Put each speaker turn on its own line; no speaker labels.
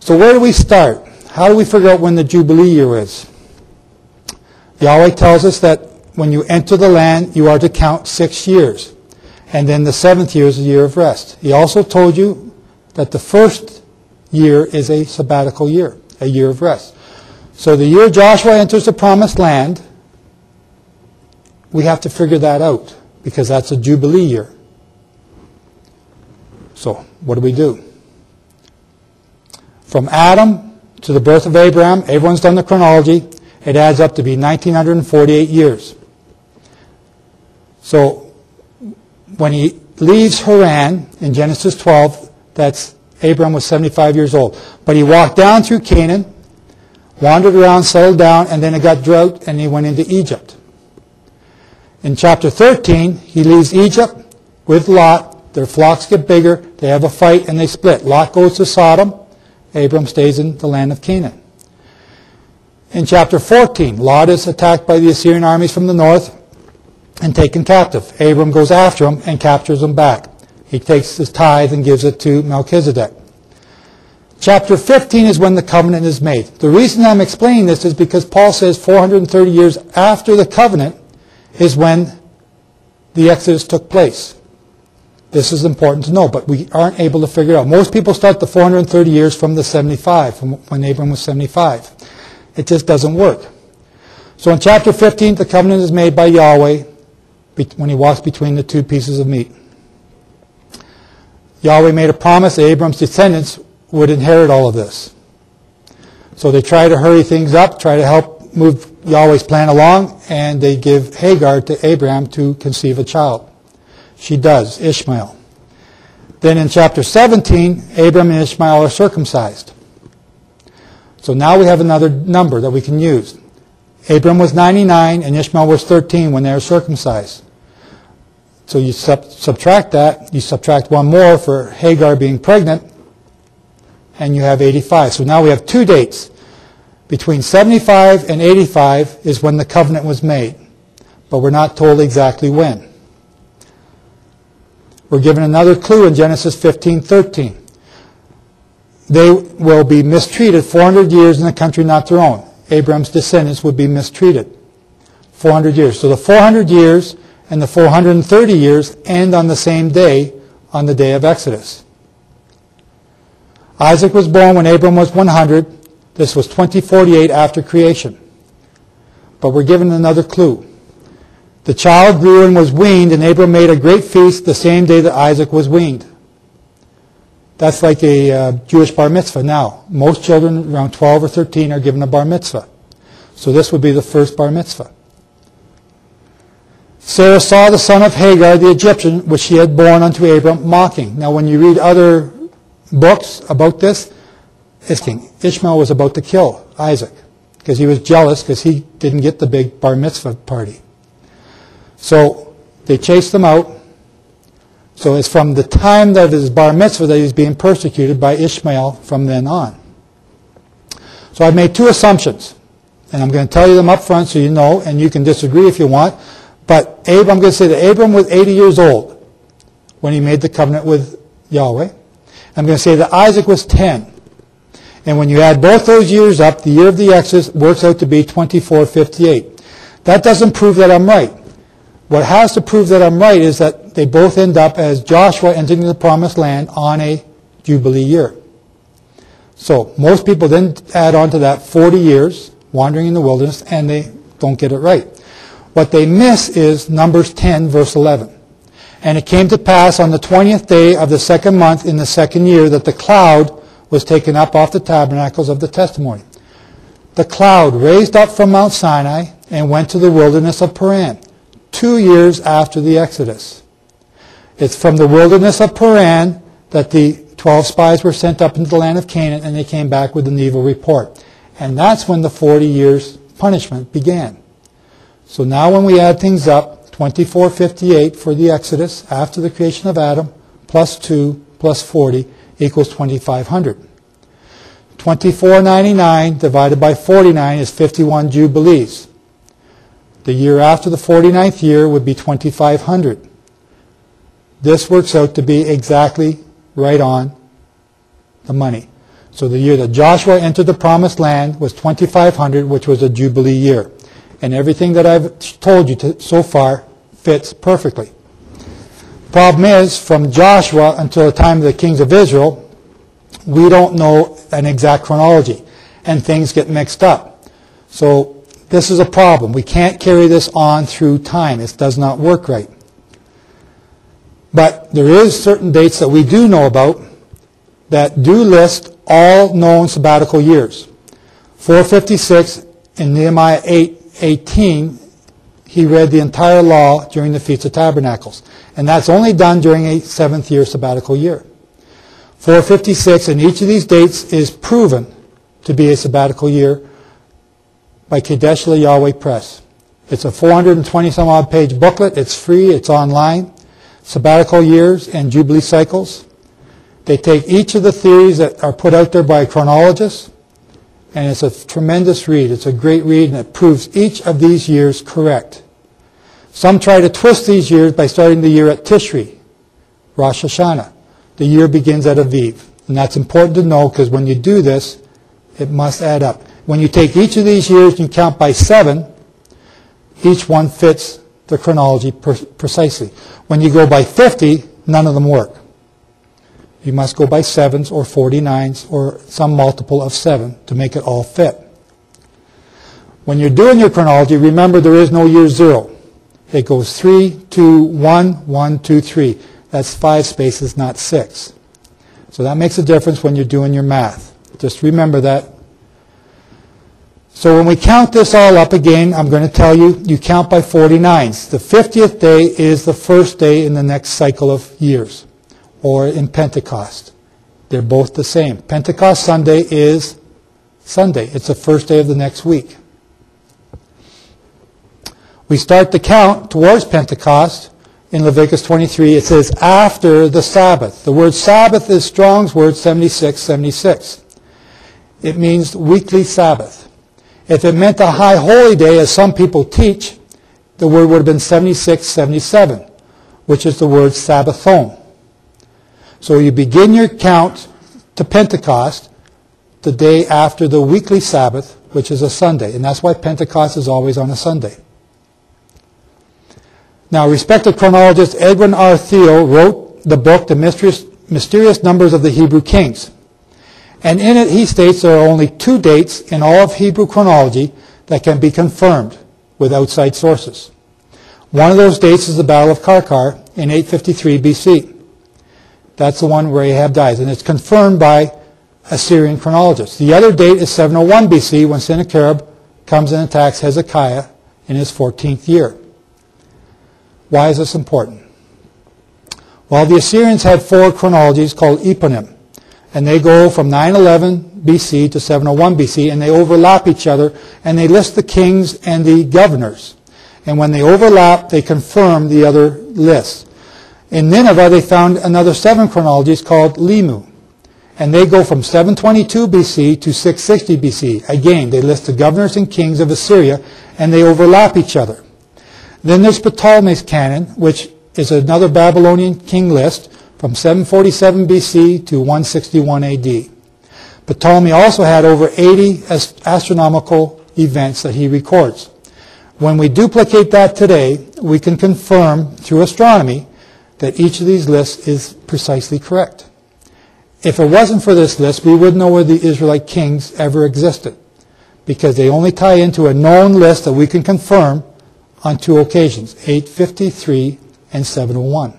So where do we start? How do we figure out when the Jubilee year is? Yahweh tells us that when you enter the land, you are to count 6 years. And then the 7th year is a year of rest. He also told you that the first year is a sabbatical year, a year of rest. So the year Joshua enters the promised land, we have to figure that out because that's a Jubilee year. So what do we do? From Adam to the birth of Abraham, everyone's done the chronology, it adds up to be 1948 years. So when he leaves Haran in Genesis 12, that's Abraham was 75 years old. But he walked down through Canaan, wandered around, settled down, and then it got drought and he went into Egypt. In chapter 13, he leaves Egypt with Lot. Their flocks get bigger, they have a fight, and they split. Lot goes to Sodom. Abram stays in the land of Canaan. In chapter 14, Lot is attacked by the Assyrian armies from the north and taken captive. Abram goes after him and captures him back. He takes his tithe and gives it to Melchizedek. Chapter 15 is when the covenant is made. The reason I'm explaining this is because Paul says 430 years after the covenant is when the Exodus took place. This is important to know, but we aren't able to figure it out. Most people start the 430 years from the 75, from when Abram was 75. It just doesn't work. So in chapter 15, the covenant is made by Yahweh when he walks between the two pieces of meat. Yahweh made a promise that Abram's descendants would inherit all of this. So they try to hurry things up, try to help move Yahweh's plan along, and they give Hagar to Abraham to conceive a child. She does, Ishmael. Then in chapter 17, Abram and Ishmael are circumcised. So now we have another number that we can use. Abram was 99 and Ishmael was 13 when they were circumcised. So you subtract that, you subtract one more for Hagar being pregnant, and you have 85. So now we have two dates. Between 75 and 85 is when the covenant was made, but we're not told exactly when. We're given another clue in Genesis 15:13. They will be mistreated 400 years in a country not their own. Abraham's descendants would be mistreated 400 years. So the 400 years and the 430 years end on the same day, on the day of Exodus. Isaac was born when Abram was 100. This was 2048 after creation. But we're given another clue. The child grew and was weaned, and Abram made a great feast the same day that Isaac was weaned. That's like a Jewish bar mitzvah now. Most children around 12 or 13 are given a bar mitzvah. So this would be the first bar mitzvah. Sarah saw the son of Hagar, the Egyptian, which she had borne unto Abram, mocking. Now when you read other books about this, Ishmael was about to kill Isaac because he was jealous because he didn't get the big bar mitzvah party. So they chased him out. So it's from the time that his bar mitzvah that he's being persecuted by Ishmael from then on. So I've made two assumptions, and I'm going to tell you them up front so you know, and you can disagree if you want. But I'm going to say that Abram was 80 years old when he made the covenant with Yahweh. I'm going to say that Isaac was 10. And when you add both those years up, the year of the Exodus works out to be 2458. That doesn't prove that I'm right. What has to prove that I'm right is that they both end up as Joshua entering the promised land on a Jubilee year. So most people then add on to that 40 years wandering in the wilderness, and they don't get it right. What they miss is Numbers 10, verse 11. And it came to pass on the 20th day of the second month in the second year that the cloud was taken up off the tabernacles of the testimony. The cloud raised up from Mount Sinai and went to the wilderness of Paran, 2 years after the Exodus. It's from the wilderness of Paran that the 12 spies were sent up into the land of Canaan, and they came back with an evil report. And that's when the 40 years punishment began. So now when we add things up, 2458 for the Exodus after the creation of Adam, plus 2 plus 40 equals 2500. 2499 divided by 49 is 51 Jubilees. The year after the 49th year would be 2500. This works out to be exactly right on the money. So the year that Joshua entered the promised land was 2500, which was a Jubilee year. And everything that I've told you so far fits perfectly. Problem is, from Joshua until the time of the kings of Israel, we don't know an exact chronology, and things get mixed up. So this is a problem. We can't carry this on through time. It does not work right. But there is certain dates that we do know about that do list all known sabbatical years. 456 in Nehemiah 8:18, he read the entire law during the Feast of Tabernacles. And that's only done during a 7th year sabbatical year. 456, and each of these dates is proven to be a sabbatical year by Kadesh Yahweh Press. It's a 420 some odd page booklet. It's free. It's online. Sabbatical years and Jubilee cycles. They take each of the theories that are put out there by chronologists, and it's a tremendous read. It's a great read, and it proves each of these years correct. Some try to twist these years by starting the year at Tishri, Rosh Hashanah. The year begins at Aviv. And that's important to know, because when you do this, it must add up. When you take each of these years and you count by 7, each one fits the chronology precisely. When you go by 50, none of them work. You must go by 7s or 49s or some multiple of 7 to make it all fit. When you're doing your chronology, remember there is no year 0. It goes 3, 2, 1, 1, 2, 3. That's 5 spaces, not 6. So that makes a difference when you're doing your math. Just remember that. So when we count this all up again, I'm going to tell you, you count by 49s. The 50th day is the first day in the next cycle of years, or in Pentecost. They're both the same. Pentecost Sunday is Sunday. It's the first day of the next week. We start the count towards Pentecost in Leviticus 23. It says, after the Sabbath. The word Sabbath is Strong's word 7676. It means weekly Sabbath. If it meant a high holy day, as some people teach, the word would have been 7677, which is the word Sabbathon. So you begin your count to Pentecost the day after the weekly Sabbath, which is a Sunday. And that's why Pentecost is always on a Sunday. Now, respected chronologist Edwin R. Thiel wrote the book, The Mysterious Numbers of the Hebrew Kings. And in it he states there are only 2 dates in all of Hebrew chronology that can be confirmed with outside sources. One of those dates is the Battle of Karkar in 853 BC. That's the one where Ahab dies, and it's confirmed by Assyrian chronologists. The other date is 701 BC when Sennacherib comes and attacks Hezekiah in his 14th year. Why is this important? Well, the Assyrians had 4 chronologies called eponym, and they go from 911 BC to 701 BC, and they overlap each other, and they list the kings and the governors. And when they overlap, they confirm the other lists. In Nineveh, they found another 7 chronologies called Limu, and they go from 722 BC to 660 BC. Again, they list the governors and kings of Assyria, and they overlap each other. Then there's Ptolemy's canon, which is another Babylonian king list from 747 BC to 161 AD. Ptolemy also had over 80 astronomical events that he records. When we duplicate that today, we can confirm through astronomy that each of these lists is precisely correct. If it wasn't for this list, we wouldn't know whether the Israelite kings ever existed, because they only tie into a known list that we can confirm on 2 occasions, 853 and 701.